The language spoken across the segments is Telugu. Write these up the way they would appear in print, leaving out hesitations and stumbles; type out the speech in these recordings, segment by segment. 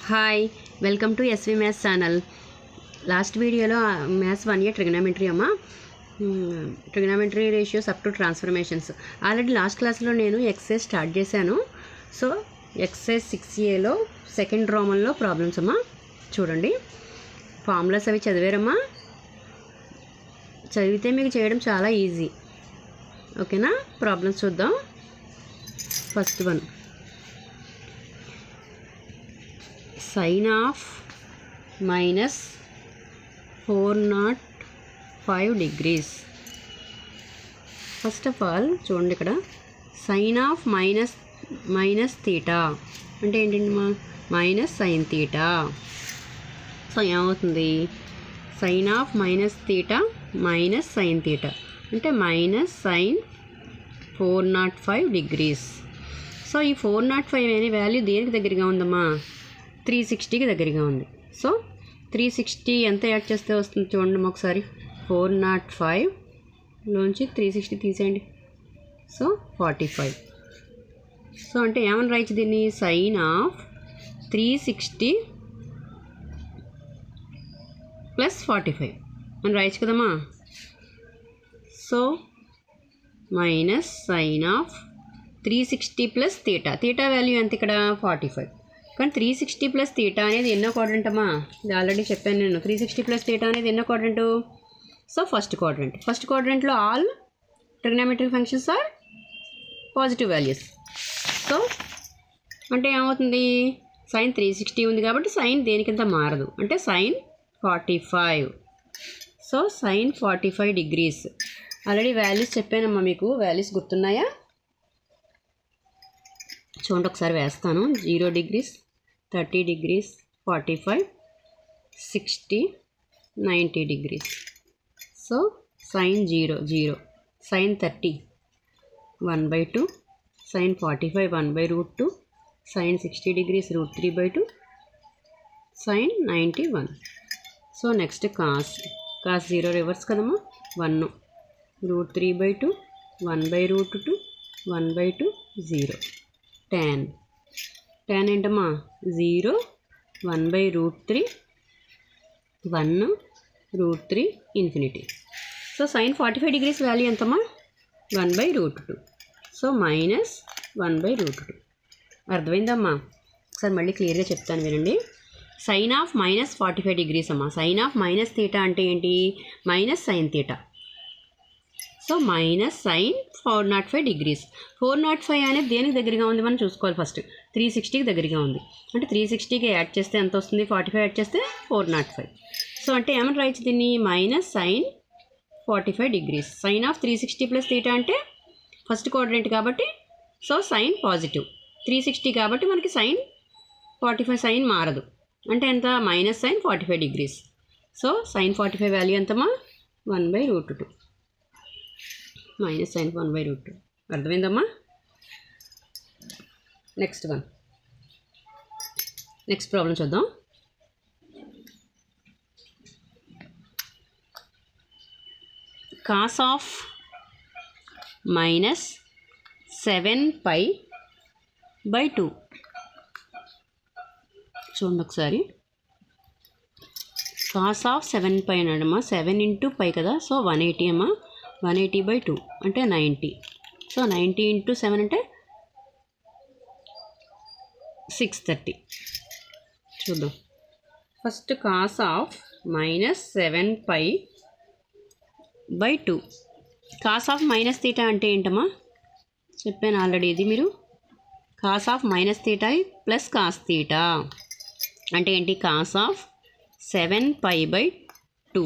Hi welcome to SV maths channel. Last వీడియోలో మ్యాథ్స్ 1 ఇయర్ ట్రిగనామెట్రీ అమ్మ, trigonometry ratios up to transformations. Already last క్లాస్లో నేను ఎక్సైజ్ స్టార్ట్ చేశాను. సో ఎక్సైజ్ 6Aలో సెకండ్ రోమన్లో ప్రాబ్లమ్స్ అమ్మ. చూడండి, ఫార్ములాస్ అవి చదివారమ్మా. చదివితే మీకు చేయడం చాలా ఈజీ. ఓకేనా? ప్రాబ్లమ్స్ చూద్దాం. First one, sin of minus 405 degrees. First of all చూడండి, ఇక్కడ సైన్ ఆఫ్ మైనస్ తీటా అంటే ఏంటండి మా మైనస్ సైన్ తీటా. సో ఏమవుతుంది? Sine of minus theta minus sine theta అంటే మైనస్ సైన్ 405 డిగ్రీస్. సో ఈ 405 అనే వాల్యూ దేనికి దగ్గరగా ఉందమ్మా? 360కి దగ్గరగా ఉంది. సో 360 ఎంత యాడ్ చేస్తే వస్తుంది చూడండి ఒకసారి. 405లోంచి 360 తీసేయండి. సో 45. సో అంటే ఏమని రాయచ్చు దీన్ని? సైన్ ఆఫ్ 360 ప్లస్ 45 అని రాయచ్చు కదమ్మా. So minus sine of 360 plus theta. Theta value ఎంత ఇక్కడ? 45. కానీ 360 ప్లస్ తీటా అనేది ఎన్నో క్వాడ్రంట్ అమ్మా? ఇది ఆల్రెడీ చెప్పాను నేను. 360 ప్లస్ తీటా అనేది ఎన్నో quadrant? So first quadrant. First క్వాడ్రంట్లో all trigonometric functions are positive values. So అంటే ఏమవుతుంది? సైన్ 360 ఉంది కాబట్టి సైన్ దేనికింత మారదు, అంటే sine 45. So sine 45 degrees. Already values చెప్పానమ్మా మీకు. వాల్యూస్ గుర్తున్నాయా? చూడండి ఒకసారి వేస్తాను. 0 degrees, 30 degrees, 45, 60, 90 degrees. So sine 0 0, sine 30 1/2, sine 45 1/√2, sine 60 degrees √3/2, sine 90 1. So next cos 0 reverse కదమ్మా. 1 √3/2, 1/√2, 1/2, 0. tan ఏంటమ్మా? 0, 1/√3, 1 √3 infinity. So sine 45 degrees value ఎంతమ్మా? 1/√2. So minus 1/√2. అర్థమైందమ్మా? ఒకసారి మళ్ళీ క్లియర్గా చెప్తాను వినండి. సైన్ ఆఫ్ మైనస్ 45 డిగ్రీస్ అమ్మా. సైన్ ఆఫ్ మైనస్ తీటా అంటే ఏంటి? Minus sine theta. So minus sine 405 degrees. 405 అనేది దేనికి దగ్గరగా ఉంది మనం చూసుకోవాలి. ఫస్ట్ 360కి దగ్గరగా ఉంది. అంటే 360కి యాడ్ చేస్తే ఎంత వస్తుంది? 45 యాడ్ చేస్తే 405. సో అంటే ఏమని రాయచ్చు దీన్ని? Minus sine 45 degrees. Sine of 360 plus theta అంటే ఫస్ట్ క్వాడ్రంట్ కాబట్టి సో సైన్ పాజిటివ్. 360 కాబట్టి మనకి సైన్ 45 సైన్ మారదు. అంటే ఎంత? Minus sine 45 degrees. So sine 45 value ఎంతమ్మా? 1/√2. Minus sine 1/√2. అర్థమైందమ్మా? నెక్స్ట్ వన్, నెక్స్ట్ ప్రాబ్లం చూద్దాం. Cos of minus 7π/2. చూడండి ఒకసారి. Cos of 7π అన్నాడమ్మా. 7 × π కదా. సో 180 అమ్మా. 180/2 అంటే 90. సో 90 × 7 అంటే 630. చూద్దాం. First cos of minus 7π/2. Cos of minus theta అంటే ఏంటమ్మా? చెప్పాను ఆల్రెడీ. ఇది మీరు cos of minus theta plus cos theta అంటే ఏంటి? Cos of 7π/2.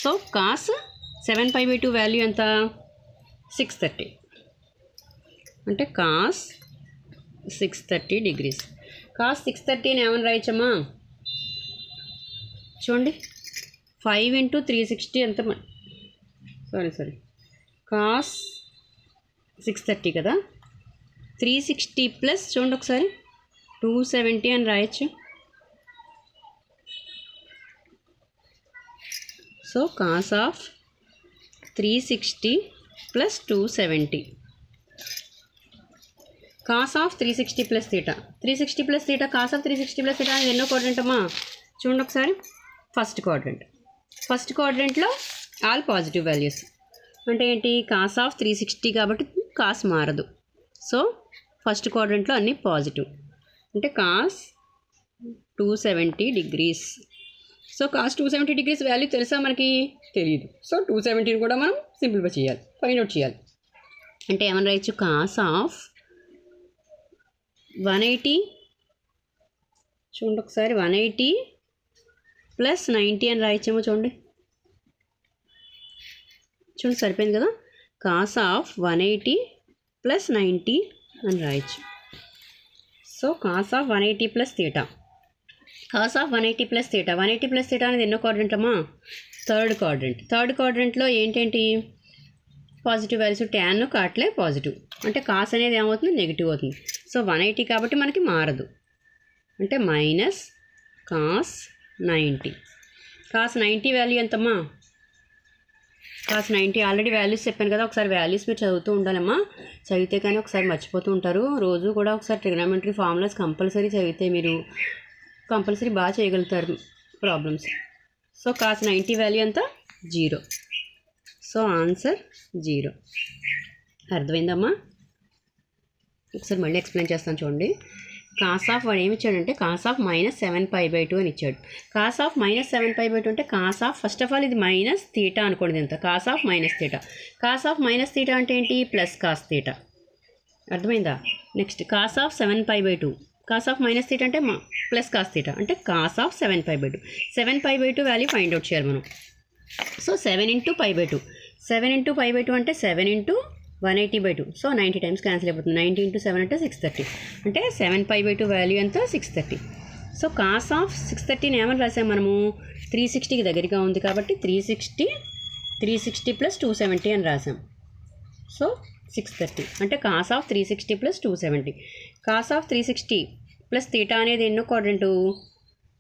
So cos 7π/2 value ఎంత? 630. అంటే కాస్ 630 డిగ్రీస్. కాస్ 630 ఏమని రాయచ్చమ్మా? చూడండి, 5 × 360 ఎంత? సారీ కాస్ 630 కదా. 360 ప్లస్ చూడండి ఒకసారి 270 అని రాయచ్చు. So cos of 360 plus 270. Cos of 360 plus theta 360 plus theta cos of 360 plus theta అనేది ఎన్నో క్వాడ్రంట్ అమ్మా చూడండి ఒకసారి ఫస్ట్ క్వాడ్రంట్లో ఆల్ పాజిటివ్ వాల్యూస్ అంటే ఏంటి కాస్ ఆఫ్ 360 కాబట్టి కాస్ మారదు సో ఫస్ట్ క్వాడ్రంట్లో అన్నీ పాజిటివ్ అంటే cos 270 degrees so cos 270 degrees value తెలుసా మనకి తెలియదు సో 270 కూడా మనం సింప్లిఫై చేయాలి ఫైండ్ అవుట్ చేయాలి అంటే ఏమని రాయొచ్చు కాస్ ఆఫ్ 180 చూడండి ఒకసారి 180 ప్లస్ 90 అని రాయొచ్చేమో చూడండి సరిపోయింది కదా కాస్ ఆఫ్ 180 ప్లస్ 90 అని రాయొచ్చు so cos of 180 plus theta cos of 180 plus theta 180 plus theta అనేది ఎన్నో క్వాడ్రంట్ అమ్మా థర్డ్ క్వాడ్రంట్లో ఏంటేంటి పాజిటివ్ వాల్యూస్ ట్యాన్ కాట్లే పాజిటివ్ అంటే కాస్ అనేది ఏమవుతుంది నెగిటివ్ అవుతుంది సో 180 కాబట్టి మనకి మారదు అంటే మైనస్ కాస్ 90 కాస్ 90 వాల్యూ ఎంతమ్మా కాస్ 90 ఆల్రెడీ వాల్యూస్ చెప్పాను కదా ఒకసారి వాల్యూస్ మీరు చదువుతూ ఉండాలమ్మా చదివితే కానీ ఒకసారి మర్చిపోతూ ఉంటారు రోజు కూడా ఒకసారి ట్రిగ్నోమెట్రీ ఫార్ములాస్ కంపల్సరీ చదివితే మీరు కంపల్సరీ బాగా చేయగలుగుతారు ప్రాబ్లమ్స్ సో కాస్ 90 వాల్యూ ఎంత 0 సో ఆన్సర్ 0 అర్థమైందమ్మా ఒకసారి మళ్ళీ ఎక్స్ప్లెయిన్ చేస్తాను చూడండి కాస్ ఆఫ్ వాడు ఏమి ఇచ్చాడంటే కాస్ ఆఫ్ -7π/2 అని ఇచ్చాడు కాస్ ఆఫ్ -7π/2 అంటే cos of first of all ఇది మైనస్ తీటా అనుకోండి ఎంత cos of minus theta cos of minus theta అంటే ఏంటి ప్లస్ కాస్ తీటా అర్థమైందా next cos of 7π/2 cos of minus theta అంటే ప్లస్ కాస్ తీటా అంటే cos of 7π/2 7π/2 value find out చేయాలి మనం సో 7 × π/2 7 × π/2 అంటే 7 × 180/2 సో 90 టైమ్స్ క్యాన్సిల్ అయిపోతుంది 90 × 7 అంటే 630 అంటే 7π/2 వాల్యూ ఎంత 630 సో కాస్ ఆఫ్ 630 ఏమని రాసాం మనము 360కి దగ్గరగా ఉంది కాబట్టి 360 ప్లస్ 270 అని రాసాం సో 630 అంటే cos of 360 plus 270 cos of 360 plus theta అనేది ఎన్నో quadrant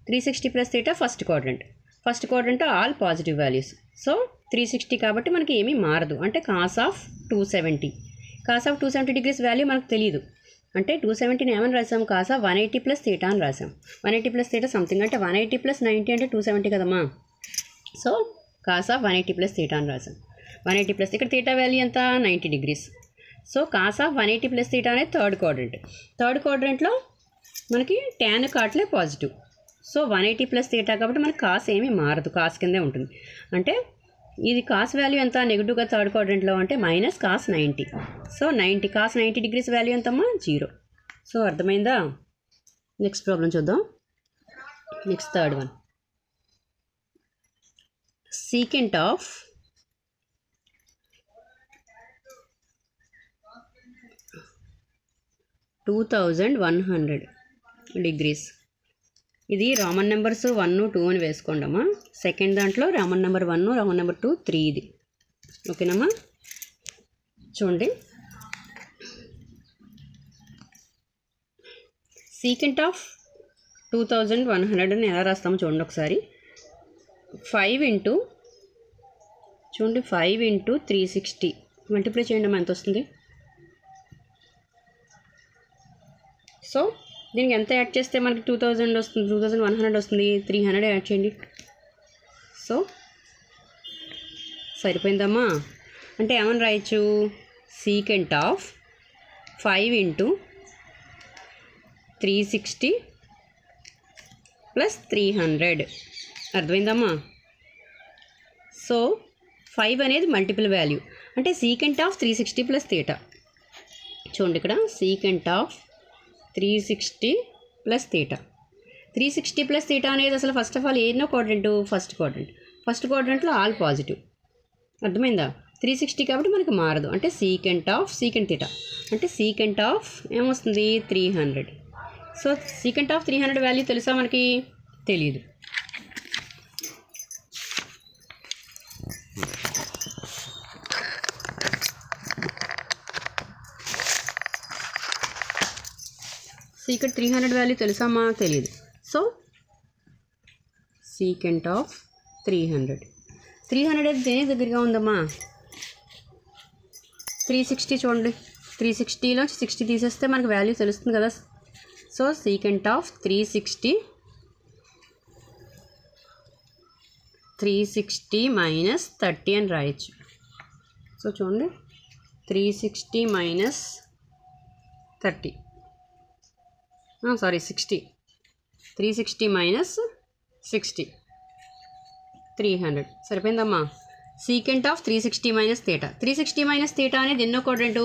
360 plus theta first quadrant all positive values so 360 కాబట్టి మనకి ఏమీ మారదు అంటే కాస్ ఆఫ్ 270 డిగ్రీస్ వాల్యూ మనకు తెలియదు అంటే 270ని ఏమని రాసాం కాస్ ఆఫ్ 180 ప్లస్ తీటా అని రాసాం 180 ప్లస్ తీటా సంథింగ్ అంటే 180 ప్లస్ 90 అంటే 270 కదమ్మా so cos of 180 plus theta అని రాసాం 180 ప్లస్ ఇక్కడ తీటా వాల్యూ ఎంత 90 degrees so cos of 180 plus theta అనేది థర్డ్ క్వాడ్రంట్లో మనకి ట్యాన్ కాట్లే పాజిటివ్ సో 180 ప్లస్ తీటా కాబట్టి మనకి కాస్ ఏమీ మారదు కాస్ కిందే ఉంటుంది అంటే ఇది కాస్ వాల్యూ ఎంత నెగిటివ్గా థర్డ్ క్వాడ్రంట్లో అంటే minus cos 90 so 90 cos 90 degrees value ఎంతమ్మా 0 సో అర్థమైందా నెక్స్ట్ ప్రాబ్లం చూద్దాం next third one secant of 2100 degrees ఇది రామన్ నెంబర్స్ 1 2 అని వేసుకోండమ్మా సెకండ్ దాంట్లో రామన్ నెంబర్ 1 రామన్ నెంబర్ 2 3 ఇది ఓకేనమ్మా చూడండి సీకెంట్ ఆఫ్ 2100 అని ఎలా రాస్తామో చూడండి ఒకసారి 5 × చూడండి 5 × 360 మల్టిప్లై చేయండి అమ్మా ఎంత వస్తుంది సో దీనికి ఎంత యాడ్ చేస్తే మనకి 2000 వస్తుంది 2100 వస్తుంది 300 యాడ్ చేయండి సో సరిపోయిందమ్మా అంటే ఏమని రాయొచ్చు సీకెంట్ ఆఫ్ 5 × 360 ప్లస్ 300 అర్థమైందమ్మా సో 5 అనేది మల్టిపుల్ వాల్యూ అంటే సీకెంట్ ఆఫ్ 360 ప్లస్ తీటా చూడండి ఇక్కడ secant of 360 plus theta 360 plus theta అనేది అసలు ఫస్ట్ ఆఫ్ ఆల్ ఏనో క్వాడ్రంట్ ఫస్ట్ క్వాడ్రంట్లో ఆల్ పాజిటివ్ అర్థమైందా 360 కాబట్టి మనకి మారదు అంటే సీకెంట్ తీటా అంటే సీకెంట్ ఆఫ్ ఏమొస్తుంది 300 సో సీకెంట్ ఆఫ్ 300 వాల్యూ తెలుసా మనకి తెలియదు సీకెంట్ 300 వాల్యూ తెలుసామా తెలియదు సో సీకెంట్ ఆఫ్ 300 దేని దగ్గరగా ఉందమ్మా 360 చూడండి 360లోంచి 60 తీసేస్తే మనకు వాల్యూ తెలుస్తుంది కదా. సో సీకెంట్ ఆఫ్ 360 మైనస్ 30 అని రాయొచ్చు. సో చూడండి 360 మైనస్ 30 సారీ 60 360 మైనస్ 60 300 సరిపోయిందమ్మా. Secant of 360 minus theta. 360 minus theta అనేది ఎన్నో క్వాడ్రంటు?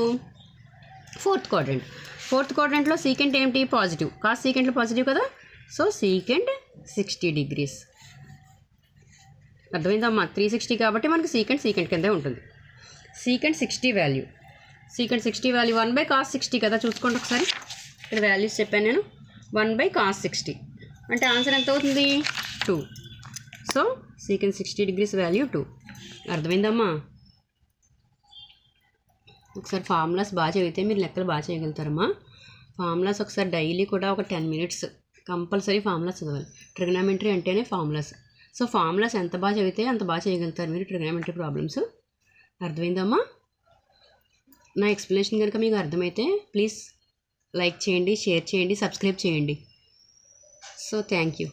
Fourth quadrant. ఫోర్త్ క్వాడ్రంట్లో సీకెంట్ ఏమిటి? పాజిటివ్. కాస్ సీకెంట్లో పాజిటివ్ కదా. So secant 60 degrees. అర్థమైందమ్మా. 360 కాబట్టి మనకి సీకెంట్ కిందే ఉంటుంది. Secant 60 value. Secant 60 value 1/cos 60 కదా. చూసుకోండి ఒకసారి, ఇక్కడ వాల్యూస్ చెప్పాను నేను. 1/cos 60 అంటే ఆన్సర్ ఎంత అవుతుంది? 2. So secant 60 degrees value 2. అర్థమైందమ్మా. ఒకసారి ఫార్ములాస్ బాగా చదివితే మీరు లెక్కలు బాగా చేయగలుగుతారమ్మా. ఫార్ములాస్ ఒకసారి డైలీ కూడా ఒక 10 మినిట్స్ కంపల్సరీ ఫార్ములాస్ చదవాలి. ట్రిగ్నామెంటరీ అంటేనే ఫార్ములాస్. సో ఫార్ములాస్ ఎంత బాగా చదివితే అంత బాగా చేయగలుగుతారు మీరు ట్రిగ్నామెంటరీ ప్రాబ్లమ్స్. అర్థమైందమ్మా. నా ఎక్స్ప్లెనేషన్ కనుక మీకు అర్థమైతే ప్లీజ్ లైక్ చేయండి, షేర్ చేయండి, సబ్స్క్రైబ్ చేయండి. So thank you.